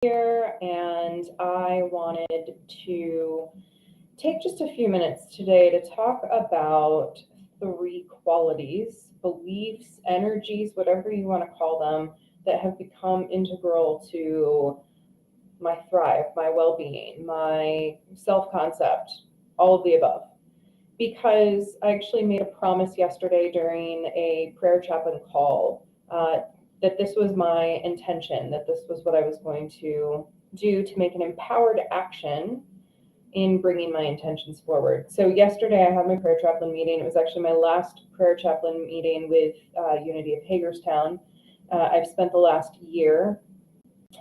here, and I wanted to take just a few minutes today to talk about three qualities, beliefs, energies, whatever you want to call them, that have become integral to my thrive, my well-being, my self-concept, all of the above. Because I actually made a promise yesterday during a prayer chaplain call that this was my intention, that this was what I was going to do to make an empowered action in bringing my intentions forward. So yesterday I had my prayer chaplain meeting. It was actually my last prayer chaplain meeting with Unity of Hagerstown. I've spent the last year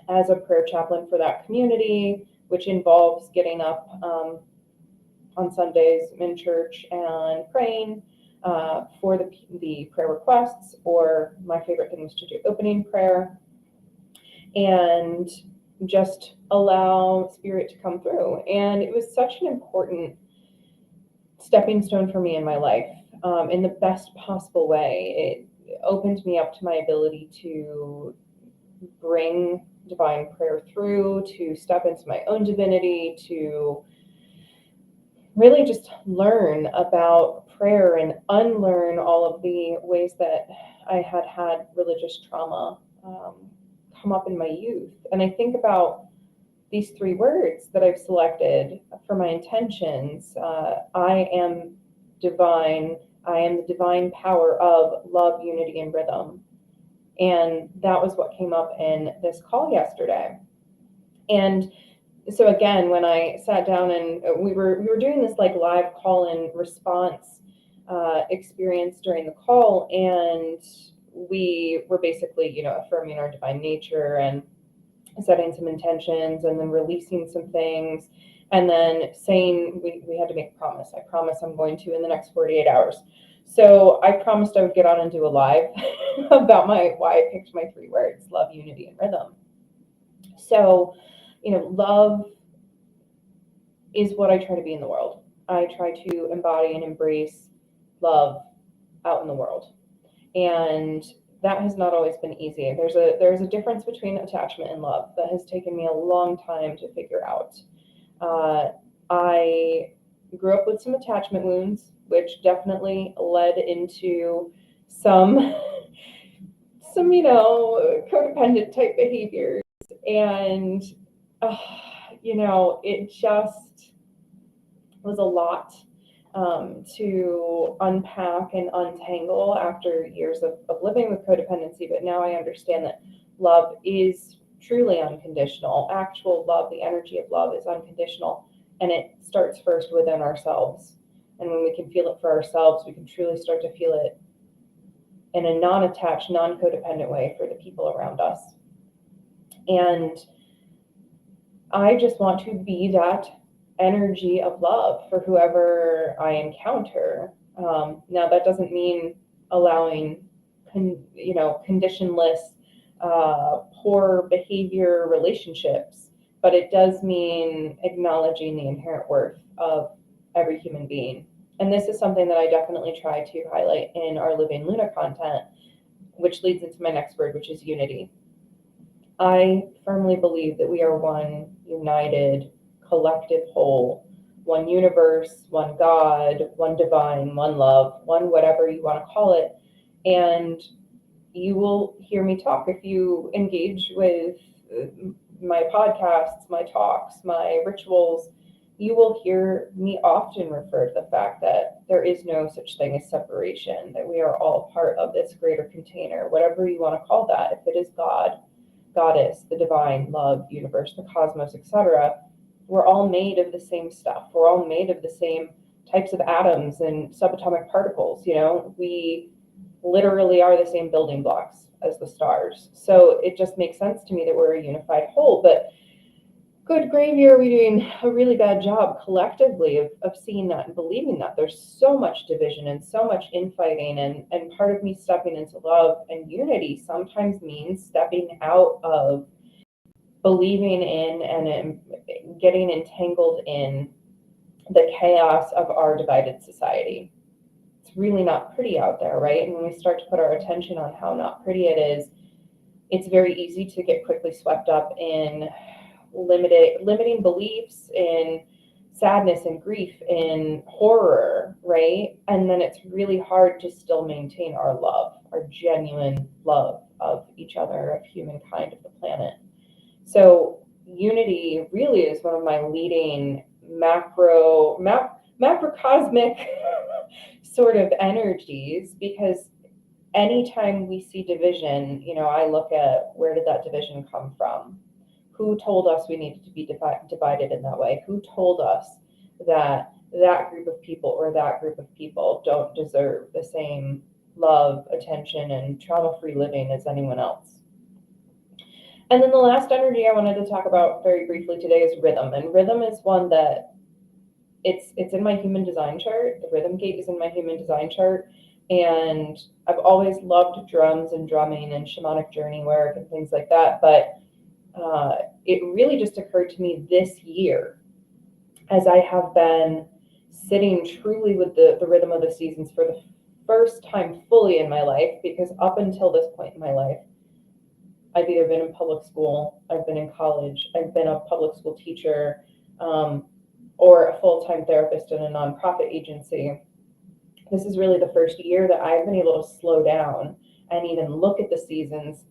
as a prayer chaplain for that community, which involves getting up on Sundays in church and praying for the prayer requests, or my favorite thing was to do opening prayer and just allow Spirit to come through. And it was such an important stepping stone for me in my life, in the best possible way. It opened me up to my ability to bring divine prayer through, to step into my own divinity, to really just learn about prayer and unlearn all of the ways that I had religious trauma come up in my youth. And I think about these three words that I've selected for my intentions. I am divine. I am the divine power of love, unity, and rhythm. And that was what came up in this call yesterday. And so again, when I sat down and we were doing this like live call-in response experience during the call, and we were basically, affirming our divine nature and setting some intentions and then releasing some things, and then saying we had to make a promise. I promise I'm going to in the next 48 hours. So I promised I would get on and do a live about why I picked my three words: love, unity, and rhythm. So, love is what I try to be in the world. I try to embody and embrace love out in the world. And that has not always been easy. There's a difference between attachment and love that has taken me a long time to figure out. I grew up with some attachment wounds, which definitely led into some codependent type behaviors. And, it just was a lot to unpack and untangle after years of living with codependency. But now I understand that love is truly unconditional. Actual love, the energy of love, is unconditional. And it starts first within ourselves. And when we can feel it for ourselves, we can truly start to feel it in a non-attached, non-codependent way for the people around us. And I just want to be that energy of love for whoever I encounter. Now, that doesn't mean allowing, conditionless, poor behavior relationships, but it does mean acknowledging the inherent worth of every human being. And this is something that I definitely try to highlight in our Living Luna content, which leads into my next word, which is unity. I firmly believe that we are one united, collective whole, one universe, one God, one divine, one love, one whatever you want to call it. And you will hear me talk if you engage with my podcasts, my talks, my rituals. You will hear me often refer to the fact that there is no such thing as separation, that we are all part of this greater container, whatever you want to call that. If it is God, Goddess, the divine, love, universe, the cosmos, etc., we're all made of the same stuff. We're all made of the same types of atoms and subatomic particles. We literally are the same building blocks as the stars. So it just makes sense to me that we're a unified whole. But good gravy, are we doing a really bad job collectively of seeing that and believing that? There's so much division and so much infighting, and part of me stepping into love and unity sometimes means stepping out of believing in and getting entangled in the chaos of our divided society. It's really not pretty out there, right? And when we start to put our attention on how not pretty it is, it's very easy to get quickly swept up in limiting beliefs, in sadness and grief, in horror, right? And then it's really hard to still maintain our love, our genuine love of each other, of humankind, of the planet. So unity really is one of my leading macrocosmic sort of energies, because anytime we see division, I look at, where did that division come from? Who told us we needed to be divided in that way? Who told us that that group of people or that group of people don't deserve the same love, attention, and trauma-free living as anyone else? And then the last energy I wanted to talk about very briefly today is rhythm. And rhythm is one that it's in my human design chart. The rhythm gate is in my human design chart. And I've always loved drums and drumming and shamanic journey work and things like that. But it really just occurred to me this year, as I have been sitting truly with the rhythm of the seasons for the first time fully in my life, because up until this point in my life, I've either been in public school, I've been in college, I've been a public school teacher, or a full-time therapist in a nonprofit agency. This is really the first year that I've been able to slow down and even look at the seasons.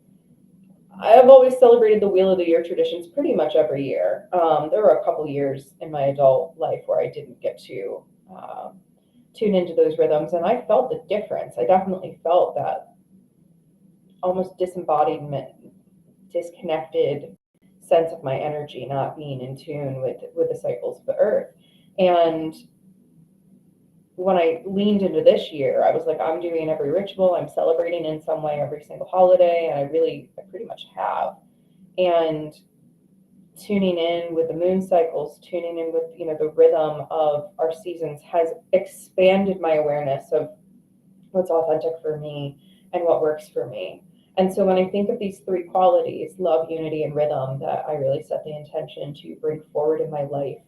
I've always celebrated the Wheel of the Year traditions pretty much every year. There were a couple years in my adult life where I didn't get to tune into those rhythms, and I felt the difference. I definitely felt that almost disembodiment, disconnected sense of my energy not being in tune with the cycles of the earth. And when I leaned into this year, I was like, I'm doing every ritual, I'm celebrating in some way every single holiday, and I pretty much have. And tuning in with the moon cycles, tuning in with, the rhythm of our seasons has expanded my awareness of what's authentic for me and what works for me. And so when I think of these three qualities, love, unity, and rhythm, that I really set the intention to bring forward in my life,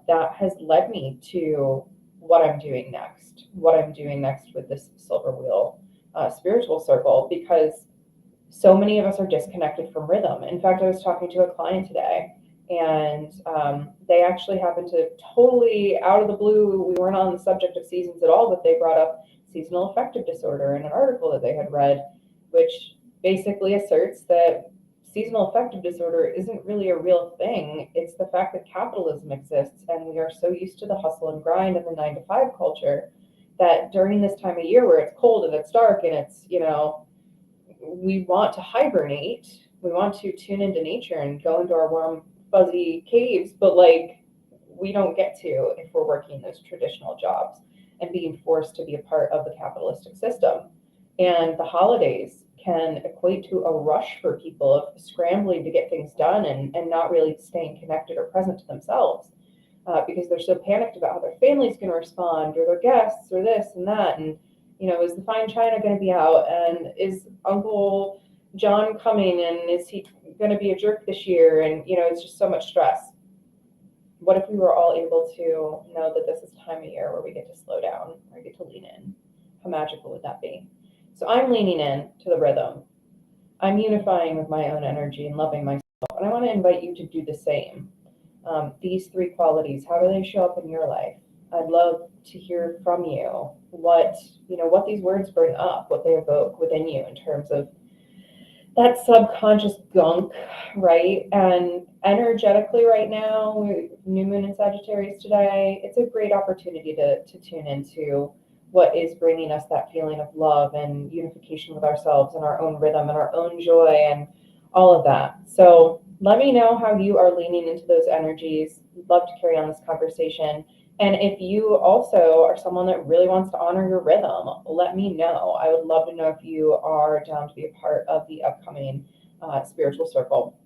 that has led me to what I'm doing next with this Silver Wheel spiritual circle, because so many of us are disconnected from rhythm. In fact, I was talking to a client today, and they actually happened to, totally out of the blue, we weren't on the subject of seasons at all, but they brought up seasonal affective disorder in an article that they had read, which basically asserts that seasonal affective disorder isn't really a real thing. It's the fact that capitalism exists, and we are so used to the hustle and grind and the 9-to-5 culture that during this time of year where it's cold and it's dark and it's, we want to hibernate, we want to tune into nature and go into our warm, fuzzy caves, but we don't get to if we're working those traditional jobs and being forced to be a part of the capitalistic system. And the holidays can equate to a rush for people of scrambling to get things done and not really staying connected or present to themselves, because they're so panicked about how their family's going to respond, or their guests, or this and that. And, is the fine china going to be out? And is Uncle John coming? And is he going to be a jerk this year? And, it's just so much stress. What if we were all able to know that this is a time of year where we get to slow down, or we get to lean in? How magical would that be? So I'm leaning in to the rhythm. I'm unifying with my own energy and loving myself. And I want to invite you to do the same. These three qualities, how do they show up in your life? I'd love to hear from you what these words bring up, what they evoke within you in terms of that subconscious gunk, right? And energetically right now, new moon in Sagittarius today, it's a great opportunity to tune into what is bringing us that feeling of love and unification with ourselves and our own rhythm and our own joy and all of that. So let me know how you are leaning into those energies. I'd love to carry on this conversation. And if you also are someone that really wants to honor your rhythm, let me know. I would love to know if you are down to be a part of the upcoming spiritual circle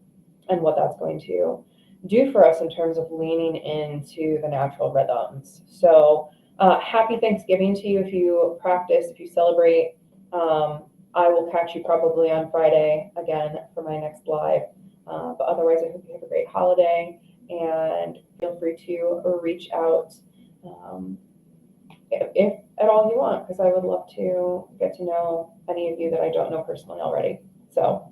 and what that's going to do for us in terms of leaning into the natural rhythms. So happy Thanksgiving to you if you practice, if you celebrate. I will catch you probably on Friday again for my next live. But otherwise, I hope you have a great holiday, and feel free to reach out if at all you want, because I would love to get to know any of you that I don't know personally already. So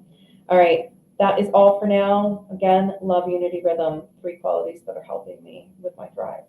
All right, that is all for now. Again, love, unity, rhythm, three qualities that are helping me with my thrive.